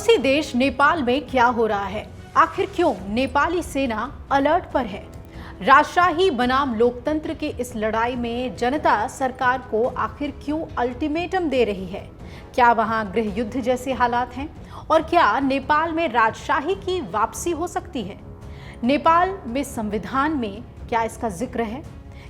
पड़ोसी देश नेपाल में क्या हो रहा है? आखिर क्यों नेपाली सेना अलर्ट पर है? राजशाही बनाम लोकतंत्र की इस लड़ाई में जनता सरकार को आखिर क्यों अल्टीमेटम दे रही है? क्या वहां गृह युद्ध जैसे हालात हैं? और क्या नेपाल में राजशाही की वापसी हो सकती है? नेपाल में संविधान में क्या इसका जिक्र है?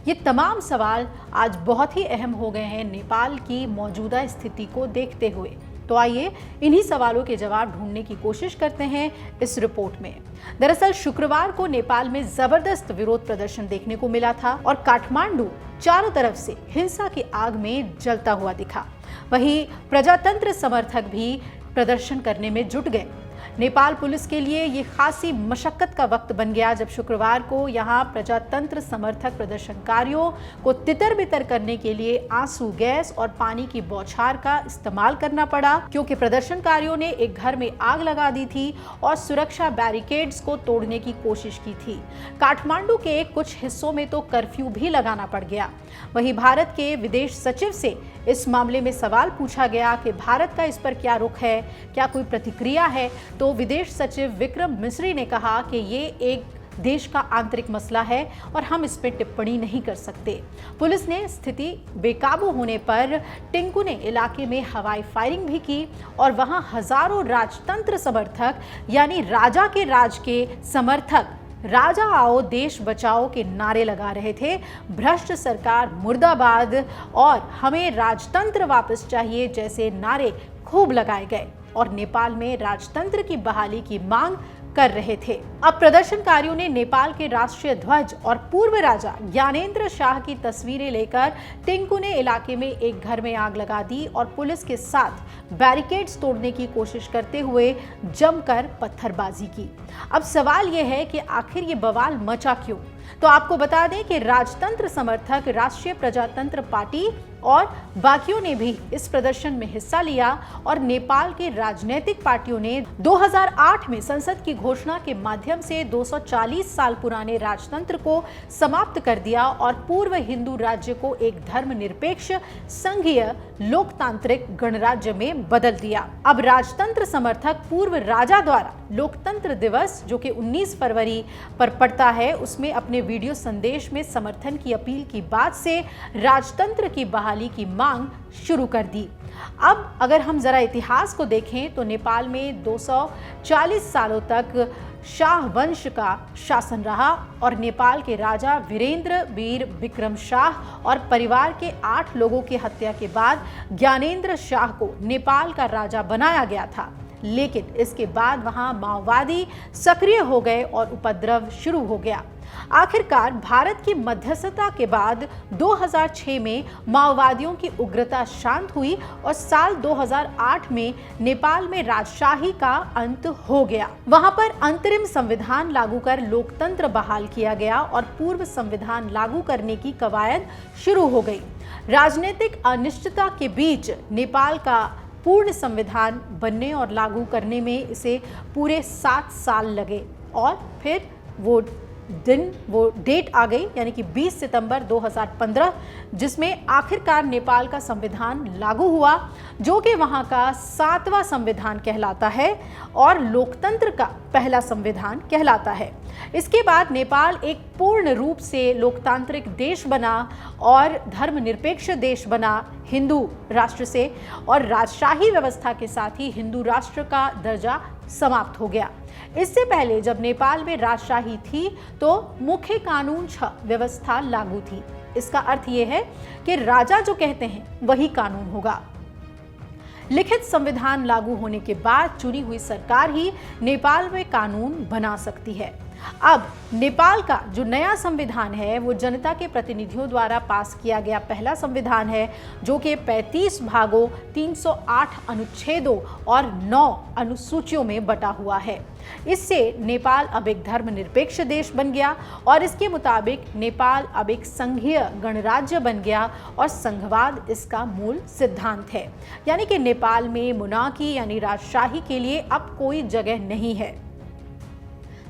ये तमाम सवाल आज बहुत ही अहम हो गए हैं नेपाल की मौजूदा स्थिति को देखते हुए। तो आइए इन्हीं सवालों के जवाब ढूंढने की कोशिश करते हैं इस रिपोर्ट में। दरअसल शुक्रवार को नेपाल में जबरदस्त विरोध प्रदर्शन देखने को मिला था और काठमांडू चारों तरफ से हिंसा की आग में जलता हुआ दिखा। वहीं प्रजातंत्र समर्थक भी प्रदर्शन करने में जुट गए। नेपाल पुलिस के लिए ये खासी मशक्कत का वक्त बन गया जब शुक्रवार को यहां प्रजातंत्र समर्थक प्रदर्शनकारियों को तितर बितर करने के लिए आंसू गैस और पानी की बौछार का इस्तेमाल करना पड़ा, क्योंकि प्रदर्शनकारियों ने एक घर में आग लगा दी थी और सुरक्षा बैरिकेड्स को तोड़ने की कोशिश की थी। काठमांडू के कुछ हिस्सों में तो कर्फ्यू भी लगाना पड़ गया। वहीं भारत के विदेश सचिव से इस मामले में सवाल पूछा गया कि भारत का इस पर क्या रुख है, क्या कोई प्रतिक्रिया है, तो विदेश सचिव विक्रम मिस्री ने कहा कि ये एक देश का आंतरिक मसला है और हम इस पर टिप्पणी नहीं कर सकते। पुलिस ने स्थिति बेकाबू होने पर टिंकुने इलाके में हवाई फायरिंग भी की और वहां हजारों राजतंत्र समर्थक यानी राजा के राज के समर्थक राजा आओ देश बचाओ के नारे लगा रहे थे। भ्रष्ट सरकार मुर्दाबाद और हमें राजतंत्र वापस चाहिए जैसे नारे खूब लगाए गए और नेपाल में राजतंत्र की बहाली की मांग कर रहे थे। अब प्रदर्शनकारियों ने नेपाल के राष्ट्रीय ध्वज और पूर्व राजा ज्ञानेन्द्र शाह की तस्वीरें लेकर टिंकुने इलाके में एक घर में आग लगा दी और पुलिस के साथ बैरिकेड्स तोड़ने की कोशिश करते हुए जमकर पत्थरबाजी की। अब सवाल यह है कि आखिर ये बवाल मचा क्यों? तो आपको बता दें कि राजतंत्र समर्थक राष्ट्रीय प्रजातंत्र पार्टी और बाकियों ने भी इस प्रदर्शन में हिस्सा लिया और नेपाल के राजनीतिक पार्टियों ने 2008 में संसद की घोषणा के माध्यम से 240 साल पुराने राजतंत्र को समाप्त कर दिया और पूर्व हिंदू राज्य को एक धर्मनिरपेक्ष संघीय लोकतांत्रिक गणराज्य में बदल दिया। अब राजतंत्र समर्थक पूर्व राजा द्वारा लोकतंत्र दिवस जो कि 19 फरवरी पर पड़ता है उसमें अपने वीडियो संदेश में समर्थन की अपील की बाद से राजतंत्र की बहाली की मांग शुरू कर दी। अब अगर हम जरा इतिहास को देखें तो नेपाल में 240 सालों तक शाह वंश का शासन रहा और नेपाल के राजा वीरेंद्र वीर विक्रम शाह और परिवार के 8 लोगों की हत्या के बाद ज्ञानेन्द्र शाह को नेपाल का राजा बनाया गया था। लेकिन इसके बाद वहां माओवादी सक्रिय हो गए और उपद्रव शुरू हो गया। आखिरकार भारत की मध्यस्थता के बाद 2006 में माओवादियों की उग्रता शांत हुई और साल 2008 में नेपाल में राजशाही का अंत हो गया। वहां पर अंतरिम संविधान लागू कर लोकतंत्र बहाल किया गया और पूर्व संविधान लागू करने की कवायद शुरू हो गई। राजनीतिक अनिश्चितता के बीच नेपाल का पूर्ण संविधान बनने और लागू करने में इसे पूरे 7 साल लगे और फिर वो डेट आ गई यानी कि 20 सितंबर 2015 जिसमें आखिरकार नेपाल का संविधान लागू हुआ जो कि वहां का 7वां संविधान कहलाता है और लोकतंत्र का पहला संविधान कहलाता है। इसके बाद नेपाल एक पूर्ण रूप से लोकतांत्रिक देश बना और धर्मनिरपेक्ष देश बना हिंदू राष्ट्र से और राजशाही व्यवस्था के साथ ही हिंदू राष्ट्र का दर्जा समाप्त हो गया। इससे पहले जब नेपाल में राजशाही थी तो मुख्य कानून 6 व्यवस्था लागू थी। इसका अर्थ यह है कि राजा जो कहते हैं वही कानून होगा। लिखित संविधान लागू होने के बाद चुनी हुई सरकार ही नेपाल में कानून बना सकती है। अब नेपाल का जो नया संविधान है वो जनता के प्रतिनिधियों द्वारा पास किया गया पहला संविधान है जो कि 35 भागों 308 अनुच्छेदों और 9 अनुसूचियों में बटा हुआ है। इससे नेपाल अब एक धर्मनिरपेक्ष देश बन गया और इसके मुताबिक नेपाल अब एक संघीय गणराज्य बन गया और संघवाद इसका मूल सिद्धांत है। यानी कि नेपाल में मोनार्की यानी राजशाही के लिए अब कोई जगह नहीं है।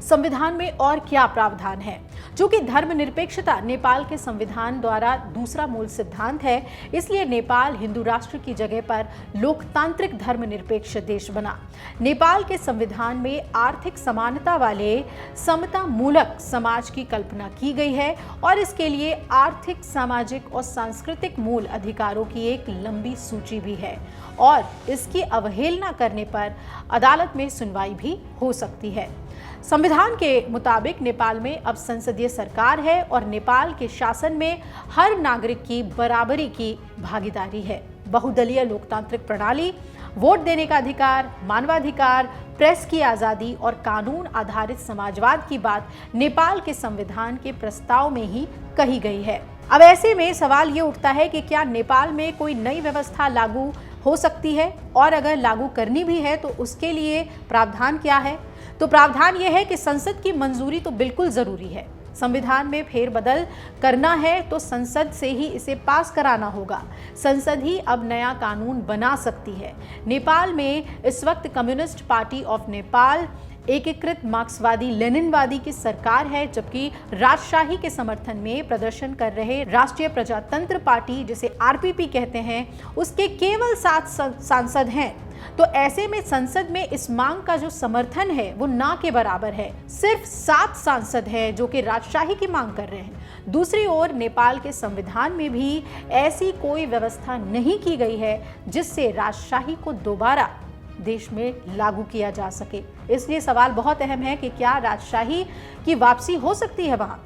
संविधान में और क्या प्रावधान है? चूंकि धर्मनिरपेक्षता नेपाल के संविधान द्वारा दूसरा मूल सिद्धांत है, इसलिए नेपाल हिंदू राष्ट्र की जगह पर लोकतांत्रिक धर्मनिरपेक्ष देश बना। नेपाल के संविधान में आर्थिक समानता वाले समता मूलक समाज की कल्पना की गई है और इसके लिए आर्थिक, सामाजिक और सांस्कृतिक मूल अधिकारों की एक लंबी सूची भी है और इसकी अवहेलना करने पर अदालत में सुनवाई भी हो सकती है। संविधान के मुताबिक नेपाल में अब संसदीय सरकार है और नेपाल के शासन में हर नागरिक की बराबरी की भागीदारी है। बहुदलीय लोकतांत्रिक प्रणाली, वोट देने का अधिकार, मानवाधिकार, प्रेस की आज़ादी और कानून आधारित समाजवाद की बात नेपाल के संविधान के प्रस्ताव में ही कही गई है। अब ऐसे में सवाल ये उठता है कि क्या नेपाल में कोई नई व्यवस्था लागू हो सकती है और अगर लागू करनी भी है तो उसके लिए प्रावधान क्या है? तो प्रावधान यह है कि संसद की मंजूरी तो बिल्कुल जरूरी है। संविधान में फेरबदल करना है तो संसद से ही इसे पास कराना होगा। संसद ही अब नया कानून बना सकती है। नेपाल में इस वक्त कम्युनिस्ट पार्टी ऑफ नेपाल, एकीकृत मार्क्सवादी लेनिनवादी की सरकार है, जबकि राजशाही के समर्थन में प्रदर्शन कर रहे राष्ट्रीय प्रजातंत्र पार्टी, जिसे आरपीपी कहते हैं, उसके केवल 7 सांसद हैं। तो ऐसे में संसद में इस मांग का जो समर्थन है वो ना के बराबर है। सिर्फ 7 सांसद हैं जो कि राजशाही की मांग कर रहे हैं। दूसरी ओर नेपाल के संविधान में भी ऐसी कोई व्यवस्था नहीं की गई है जिससे राजशाही को दोबारा देश में लागू किया जा सके। इसलिए सवाल बहुत अहम है कि क्या राजशाही की वापसी हो सकती है वहां?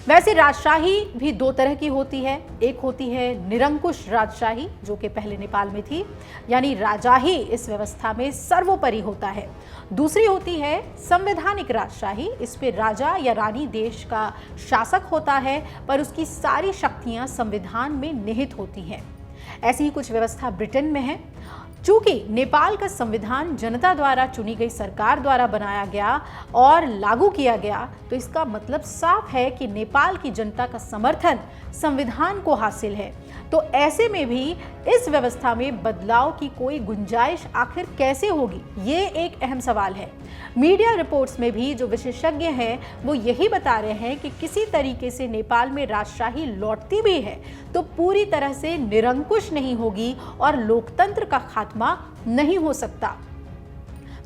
वैसे राजशाही भी 2 तरह की होती है। एक होती है निरंकुश राजशाही, जो कि पहले नेपाल में थी, यानी राजा ही इस व्यवस्था में सर्वोपरि होता है। दूसरी होती है संवैधानिक राजशाही। इस पे राजा या रानी देश का शासक होता है, पर उसकी सारी शक्तियां संविधान में निहित होती हैं। ऐसी ही कुछ व्यवस्था ब्रिटेन में है। चूंकि नेपाल का संविधान जनता द्वारा चुनी गई सरकार द्वारा बनाया गया और लागू किया गया, तो इसका मतलब साफ है कि नेपाल की जनता का समर्थन संविधान को हासिल है। तो ऐसे में भी इस व्यवस्था में बदलाव की कोई गुंजाइश आखिर कैसे होगी, ये एक अहम सवाल है। मीडिया रिपोर्ट्स में भी जो विशेषज्ञ हैं वो यही बता रहे हैं कि किसी तरीके से नेपाल में राजशाही लौटती भी है तो पूरी तरह से निरंकुश नहीं होगी और लोकतंत्र का खात्मा नहीं हो सकता।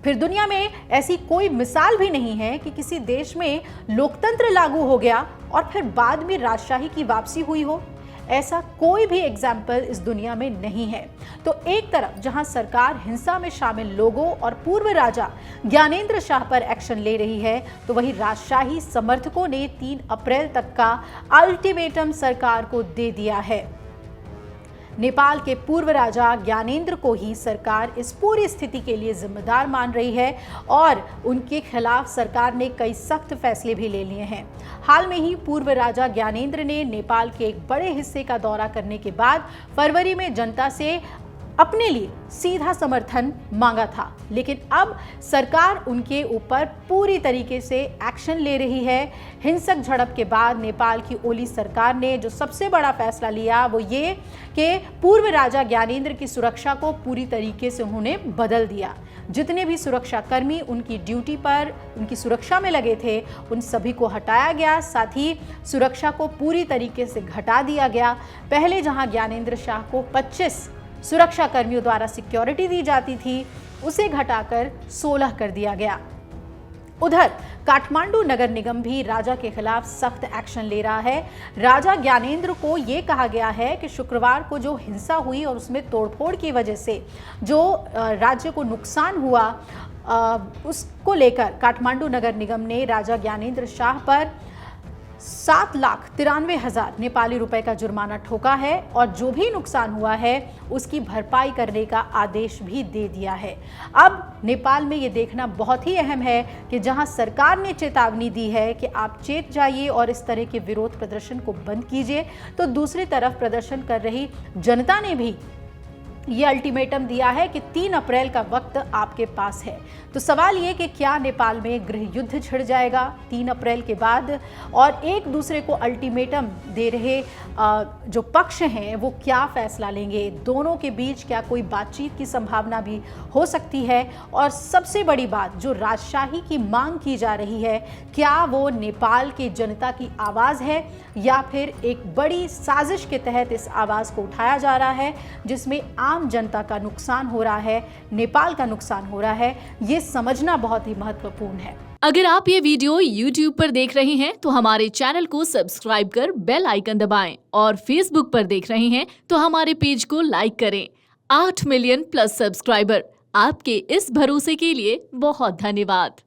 फिर दुनिया में ऐसी कोई मिसाल भी नहीं है कि किसी देश में लोकतंत्र लागू हो गया और फिर बाद में राजशाही की वापसी हुई हो। ऐसा कोई भी एग्जाम्पल इस दुनिया में नहीं है। तो एक तरफ जहां सरकार हिंसा में शामिल लोगों और पूर्व राजा ज्ञानेंद्र शाह पर एक्शन ले रही है, तो वहीं राजशाही समर्थकों ने 3 अप्रैल तक का अल्टीमेटम सरकार को दे दिया है। नेपाल के पूर्व राजा ज्ञानेंद्र को ही सरकार इस पूरी स्थिति के लिए जिम्मेदार मान रही है और उनके खिलाफ सरकार ने कई सख्त फैसले भी ले लिए हैं। हाल में ही पूर्व राजा ज्ञानेंद्र ने नेपाल के एक बड़े हिस्से का दौरा करने के बाद फरवरी में जनता से अपने लिए सीधा समर्थन मांगा था, लेकिन अब सरकार उनके ऊपर पूरी तरीके से एक्शन ले रही है। हिंसक झड़प के बाद नेपाल की ओली सरकार ने जो सबसे बड़ा फैसला लिया वो ये कि पूर्व राजा ज्ञानेंद्र की सुरक्षा को पूरी तरीके से उन्होंने बदल दिया। जितने भी सुरक्षाकर्मी उनकी ड्यूटी पर उनकी सुरक्षा में लगे थे उन सभी को हटाया गया, साथ ही सुरक्षा को पूरी तरीके से घटा दिया गया। पहले जहां ज्ञानेंद्र शाह को 25 सुरक्षा कर्मियों द्वारा सिक्योरिटी दी जाती थी, उसे घटाकर 16 कर दिया गया। उधर काठमांडू नगर निगम भी राजा के खिलाफ सख्त एक्शन ले रहा है। राजा ज्ञानेंद्र को ये कहा गया है कि शुक्रवार को जो हिंसा हुई और उसमें तोड़फोड़ की वजह से जो राज्य को नुकसान हुआ, उसको लेकर काठमांडू नगर निगम ने राजा ज्ञानेंद्र शाह पर 7,93,000 नेपाली रुपए का जुर्माना ठोका है और जो भी नुकसान हुआ है उसकी भरपाई करने का आदेश भी दे दिया है। अब नेपाल में ये देखना बहुत ही अहम है कि जहां सरकार ने चेतावनी दी है कि आप चेत जाइए और इस तरह के विरोध प्रदर्शन को बंद कीजिए, तो दूसरी तरफ प्रदर्शन कर रही जनता ने भी ये अल्टीमेटम दिया है कि 3 अप्रैल का वक्त आपके पास है। तो सवाल ये कि क्या नेपाल में गृह युद्ध छिड़ जाएगा 3 अप्रैल के बाद, और एक दूसरे को अल्टीमेटम दे रहे जो पक्ष हैं वो क्या फैसला लेंगे, दोनों के बीच क्या कोई बातचीत की संभावना भी हो सकती है, और सबसे बड़ी बात जो राजशाही की मांग की जा रही है, क्या वो नेपाल की जनता की आवाज़ है या फिर एक बड़ी साजिश के तहत इस आवाज़ को उठाया जा रहा है जिसमें आम जनता का नुकसान हो रहा है, नेपाल का नुकसान हो रहा है। ये समझना बहुत ही महत्वपूर्ण है। अगर आप ये वीडियो YouTube पर देख रहे हैं तो हमारे चैनल को सब्सक्राइब कर बेल आइकन दबाएं, और Facebook पर देख रहे हैं तो हमारे पेज को लाइक करें। 8 मिलियन प्लस सब्सक्राइबर, आपके इस भरोसे के लिए बहुत धन्यवाद।